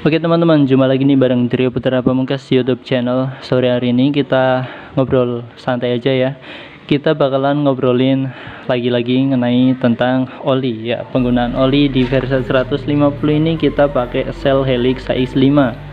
Oke teman-teman, jumpa lagi nih bareng Trio Putra Pamungkas YouTube channel. Sore hari ini kita ngobrol santai aja ya. Kita bakalan ngobrolin lagi-lagi mengenai tentang oli ya. Penggunaan oli di Versa 150 ini kita pakai Shell Helix HX5.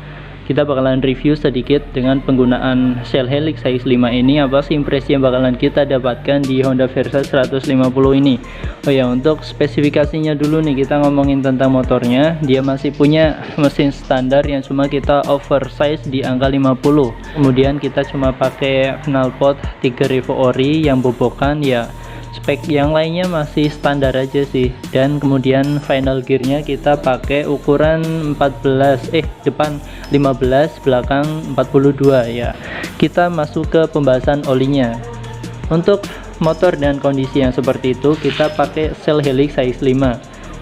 Kita bakalan review sedikit dengan penggunaan Shell Helix HX5 ini, apa sih impresi yang bakalan kita dapatkan di Honda Versa 150 ini. Oh ya, untuk spesifikasinya dulu nih, kita ngomongin tentang motornya. Dia masih punya mesin standar yang cuma kita oversize di angka 50. Kemudian kita cuma pakai knalpot 3 revo ori yang bobokan ya. Spek yang lainnya masih standar aja sih. Dan kemudian final gearnya kita pakai ukuran 14 depan 15, belakang 42 ya. Kita masuk ke pembahasan olinya. Untuk motor dan kondisi yang seperti itu, kita pakai Shell Helix HX5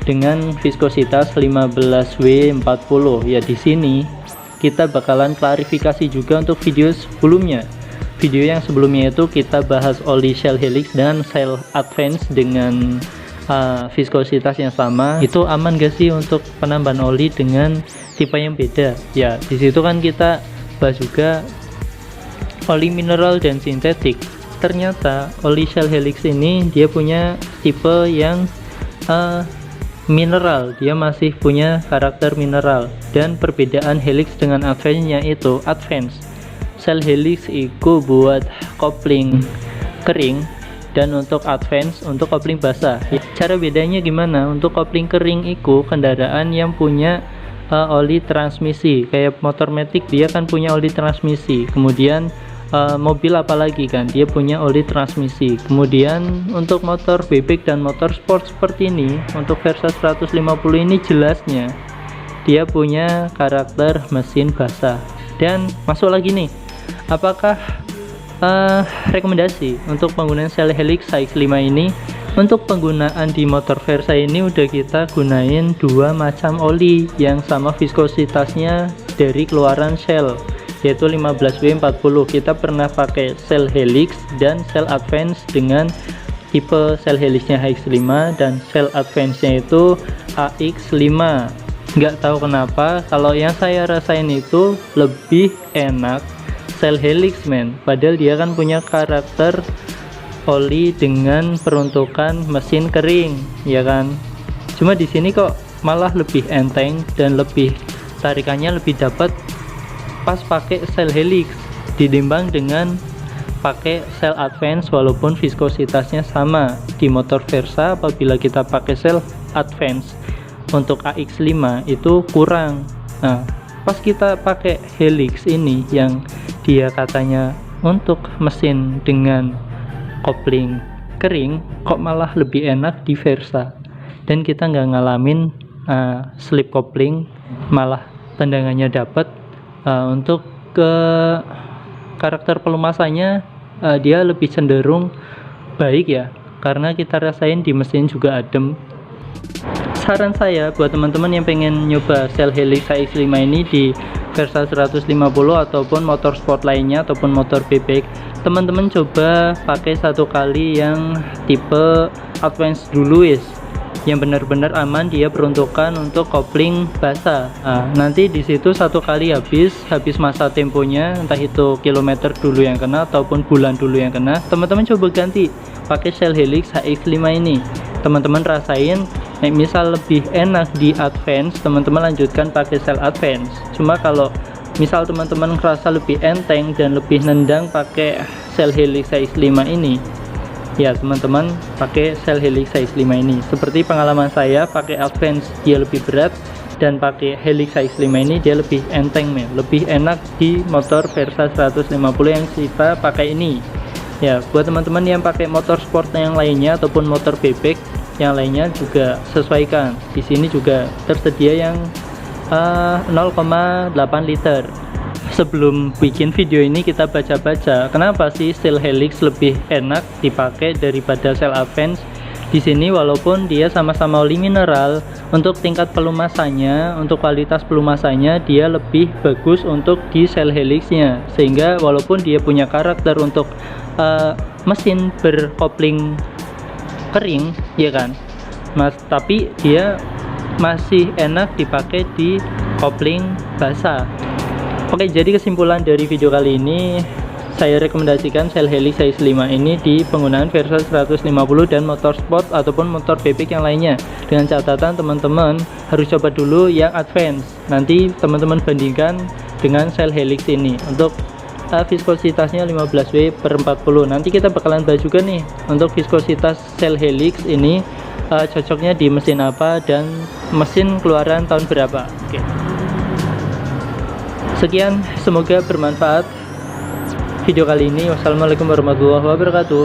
dengan viskositas 15W40 ya. Di sini kita bakalan klarifikasi juga untuk video sebelumnya. Video yang sebelumnya itu kita bahas oli Shell Helix dan Shell Advance dengan viskositas yang sama. Itu aman gak sih untuk penambahan oli dengan tipe yang beda? Ya, disitu kan kita bahas juga oli mineral dan sintetik. Ternyata oli Shell Helix ini dia punya tipe yang mineral. Dia masih punya karakter mineral. Dan perbedaan Helix dengan Advance-nya itu Advance Shell Helix itu buat kopling kering, dan untuk Advance untuk kopling basah. Cara bedanya gimana? Untuk kopling kering itu kendaraan yang punya oli transmisi, kayak motor matic dia kan punya oli transmisi. Kemudian mobil apalagi kan dia punya oli transmisi. Kemudian untuk motor bebek dan motor sport seperti ini, untuk Versa 150 ini jelasnya dia punya karakter mesin basah. Dan masuk lagi nih, apakah rekomendasi untuk penggunaan Shell Helix HX5 ini? Untuk penggunaan di motor Versa ini udah kita gunain dua macam oli yang sama viskositasnya dari keluaran Shell, yaitu 15W40. Kita pernah pakai Shell Helix dan Shell Advance dengan tipe Shell Helixnya HX5 dan Shell Advance-nya itu AX5. Nggak tahu kenapa kalau yang saya rasain itu lebih enak Shell Helix padahal dia kan punya karakter oli dengan peruntukan mesin kering ya kan. Cuma di sini kok malah lebih enteng dan lebih tarikannya lebih dapat pas pakai Shell Helix ditimbang dengan pakai Shell Advance, walaupun viskositasnya sama di motor Versa. Apabila kita pakai Shell Advance untuk AX5 itu kurang. Nah, pas kita pakai Helix ini yang dia katanya untuk mesin dengan kopling kering, kok malah lebih enak di Versa. Dan kita nggak ngalamin slip kopling, malah tendangannya dapat. Untuk ke karakter pelumasannya dia lebih cenderung baik ya, karena kita rasain di mesin juga adem. Saran saya buat teman-teman yang pengen nyoba Shell Helix HX5 ini di Versa 150 ataupun motor sport lainnya ataupun motor bebek, teman-teman coba pakai satu kali yang tipe Advance dulu yang benar-benar aman, dia peruntukan untuk kopling basah. Nanti di situ satu kali habis masa temponya, entah itu kilometer dulu yang kena ataupun bulan dulu yang kena, teman-teman coba ganti pakai Shell Helix HX5 ini. Teman-teman rasain, misal lebih enak di Advance, teman-teman lanjutkan pakai Shell Advance. Cuma kalau misal teman-teman merasa lebih enteng dan lebih nendang pakai Shell Helix HX5 ini, ya teman-teman pakai Shell Helix HX5 ini. Seperti pengalaman saya pakai Advance dia lebih berat, dan pakai Helix HX5 ini dia lebih enteng lebih enak di motor Versa 150 yang kita pakai ini. Ya, buat teman-teman yang pakai motor sport yang lainnya ataupun motor bebek yang lainnya juga sesuaikan. Di sini juga tersedia yang 0,8 liter. Sebelum bikin video ini kita baca-baca kenapa sih Shell Helix lebih enak dipakai daripada Shell Advance. Di sini walaupun dia sama-sama oli mineral, untuk tingkat pelumasannya, untuk kualitas pelumasannya dia lebih bagus untuk di Shell Helix-nya. Sehingga walaupun dia punya karakter untuk mesin berkopling kering ya kan, tapi dia masih enak dipakai di kopling basah. Oke, jadi kesimpulan dari video kali ini, saya rekomendasikan Shell Helix Size 5 ini di penggunaan Versa 150 dan motor sport ataupun motor bebek yang lainnya. Dengan catatan teman-teman harus coba dulu yang advance. Nanti teman-teman bandingkan dengan Shell Helix ini. Untuk viskositasnya 15W/40. Nanti kita bakalan bahas juga nih untuk viskositas Shell Helix ini cocoknya di mesin apa dan mesin keluaran tahun berapa. Oke. Sekian, semoga bermanfaat video kali ini. Wassalamualaikum warahmatullahi wabarakatuh.